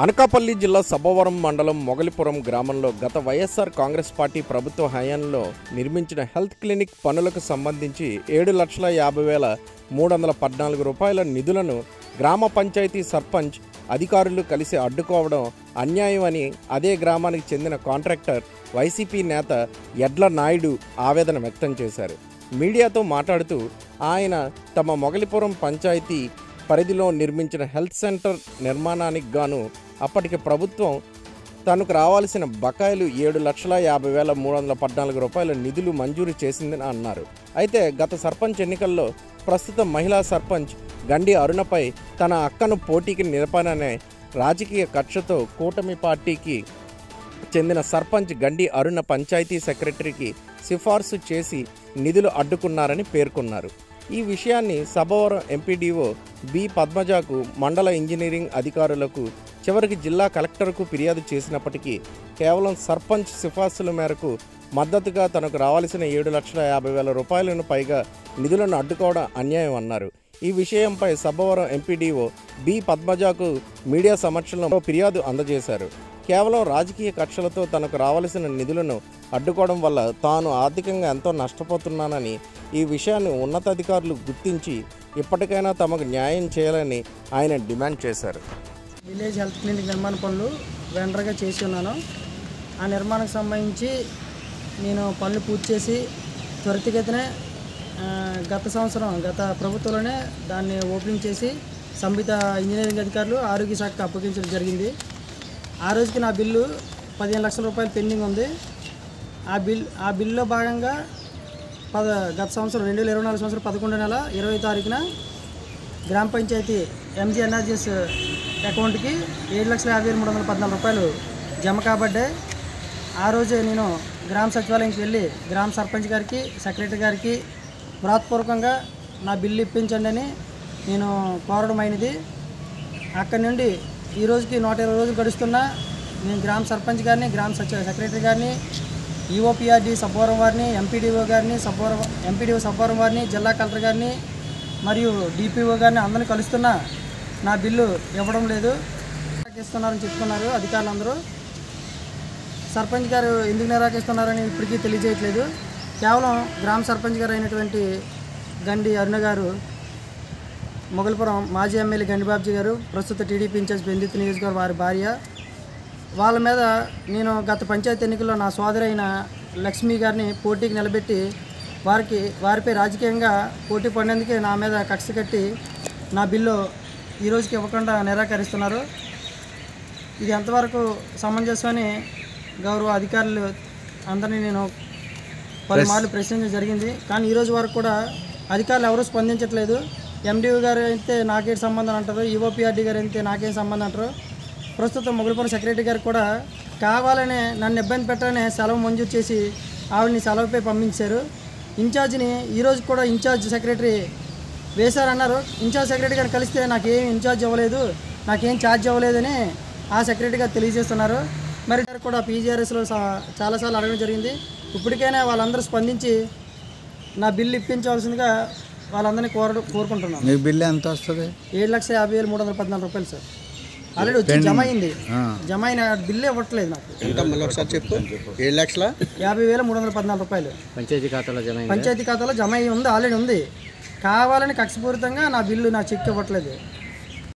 అనకాపల్లి జిల్లా సబ్బవరం మండలం మొగలిపురం గ్రామంలో గత వైఎస్ఆర్ కాంగ్రెస్ పార్టీ ప్రభుత్వ హయాంలో నిర్మించిన హెల్త్ క్లినిక్ పనులకు సంబంధించి 7,50,314 రూపాయల నిధులను గ్రామ పంచాయతీ సర్పంచ్ అధికారులు కలిసి అడ్డుకోవడం అన్యాయమని అదే గ్రామానికి చెందిన కాంట్రాక్టర్ వైసీపీ నేత ఎడ్ల నాయుడు ఆవేదన వ్యక్తం చేశారు. మీడియాతో మాట్లాడుతూ ఆయన తమ మొగలిపురం పంచాయతీ పరిధిలో నిర్మించిన హెల్త్ సెంటర్ నిర్మాణానికి గాను అప్పటికి ప్రభుత్వం తనకు రావాల్సిన బకాయిలు 7,50,314 రూపాయల నిధులు మంజూరు చేసిందని అన్నారు. అయితే గత సర్పంచ్ ఎన్నికల్లో ప్రస్తుత మహిళా సర్పంచ్ గండి అరుణపై తన అక్కను పోటీకి నిలపననే రాజకీయ కక్షతో కూటమి పార్టీకి చెందిన సర్పంచ్ గండి అరుణ పంచాయతీ సెక్రటరీకి సిఫార్సు చేసి నిధులు అడ్డుకున్నారని పేర్కొన్నారు. ఈ విషయాన్ని సబ్బవరం ఎంపీడీఓ బి పద్మజకు, మండల ఇంజనీరింగ్ అధికారులకు, చివరికి జిల్లా కలెక్టర్కు ఫిర్యాదు చేసినప్పటికీ కేవలం సర్పంచ్ సిఫార్సుల మేరకు మద్దతుగా తనకు రావాల్సిన 7,50,000 రూపాయలను పైగా నిధులను అడ్డుకోవడం అన్యాయం అన్నారు. ఈ విషయంపై సబ్బవరం ఎంపీడీఓ బి పద్మజకు మీడియా సమక్షంలో ఫిర్యాదు అందజేశారు. కేవలం రాజకీయ కక్షలతో తనకు రావాల్సిన నిధులను అడ్డుకోవడం వల్ల తాను ఆర్థికంగా ఎంతో నష్టపోతున్నానని, ఈ విషయాన్ని ఉన్నతాధికారులు గుర్తించి ఇప్పటికైనా తమకు న్యాయం చేయాలని ఆయన డిమాండ్ చేశారు. విలేజ్ హెల్త్ క్లినిక్ నిర్మాణ పనులు వెండర్గా చేసి ఉన్నాను. ఆ నిర్మాణానికి సంబంధించి నేను పనులు పూర్తి చేసి త్వరితగతినే గత ప్రభుత్వంలోనే దాన్ని ఓపెనింగ్ చేసి సంబంధిత ఇంజనీరింగ్ అధికారులు, ఆరోగ్య శాఖకు అప్పగించడం జరిగింది. ఆ రోజుకి నా బిల్లు 15 లక్షల రూపాయలు పెండింగ్ ఉంది. ఆ బిల్లులో భాగంగా గత సంవత్సరం 2024 సంవత్సరం 11 నెల 20 తారీఖున గ్రామ పంచాయతీ MGNRGS అకౌంట్కి 7,50,314 రూపాయలు జమ కాబడ్డాయి. ఆ రోజే నేను గ్రామ సచివాలయంకి వెళ్ళి గ్రామ సర్పంచ్ గారికి, సెక్రటరీ గారికి వ్రాతపూర్వకంగా నా బిల్లు ఇప్పించండి అని నేను కోరడం అయినది. అక్కడి నుండి ఈ రోజుకి 120 రోజులు గడుస్తున్నా నేను గ్రామ సర్పంచ్ గారిని, గ్రామ సెక్రటరీ గారిని, ఈఓపీఆర్డీ సబ్బవరం వారిని, ఎంపీడీఓ గారిని ఎంపీడీఓ సబ్బవరం వారిని, జిల్లా కలెక్టర్ గారిని మరియు డిపిఓ గారిని అందరినీ కలుస్తున్నా నా బిల్లు ఇవ్వడం లేదు. నిరాకరిస్తున్నారని చెప్తున్నారు అధికారులందరూ. సర్పంచ్ గారు ఎందుకు నిరాకరిస్తున్నారని ఇప్పటికీ తెలియజేయట్లేదు. కేవలం గ్రామ సర్పంచ్ గారు అయినటువంటి గండి అరుణ గారు, మొగలిపురం మాజీ ఎమ్మెల్యే గండిబాబ్జీ గారు, ప్రస్తుత టీడీపీ ఇన్ఛార్జ్ బెందుర్తి నియోజకవర్గం వారి భార్య, వాళ్ళ మీద నేను గత పంచాయతీ ఎన్నికల్లో నా సోదరైన లక్ష్మి గారిని పోటీకి నిలబెట్టి వారిపై రాజకీయంగా పోటీ పడినందుకే నా మీద కక్ష కట్టి నా బిల్లు ఈ రోజుకి ఇవ్వకుండా నిరాకరిస్తున్నారు. ఇది ఎంతవరకు సమంజసమని గౌరవ అధికారులు అందరినీ నేను పలుమార్లు ప్రశ్నించడం జరిగింది. కానీ ఈరోజు వరకు కూడా అధికారులు ఎవరూ స్పందించట్లేదు. ఎండిఓ గారు అయితే నాకేం సంబంధం అంటారు, ఈఓపీఆర్డీ గారు అయితే నాకేం సంబంధం అంటారు. ప్రస్తుతం మొగలిపురం సెక్రటరీ గారు కూడా కావాలనే నన్ను ఇబ్బంది పెట్టాలనే సెలవు మంజూరు చేసి ఆవిడని సెలవుపై పంపించారు. ఇన్ఛార్జిని ఈరోజు కూడా ఇన్ఛార్జ్ సెక్రటరీ వేశారన్నారు. ఇన్ఛార్జ్ సెక్రటరీ గారిని కలిస్తే నాకేం ఇన్ఛార్జ్ ఇవ్వలేదు, నాకేం ఛార్జ్ ఇవ్వలేదని ఆ సెక్రటరీ గారు తెలియజేస్తున్నారు. మరి కూడా పీజీఆర్ఎస్లో చాలాసార్లు అడగడం జరిగింది. ఇప్పటికైనా వాళ్ళందరూ స్పందించి నా బిల్లు ఇప్పించవలసిందిగా వాళ్ళందరినీ కోరుకుంటున్నాను. మీ బిల్లు ఎంత వస్తుంది? 7,50,314 రూపాయలు సార్. ఆల్రెడీ వచ్చి జమ అయింది. జమ అయిన బిల్లు ఇవ్వట్లేదు నాకు. 7,50,314 రూపాయలు పంచాయతీ ఖాతాలో జమ అయ్యి ఉంది, ఆల్రెడీ ఉంది. కావాలని కక్షపూరితంగా నా బిల్లు, నా చెక్ ఇవ్వట్లేదు.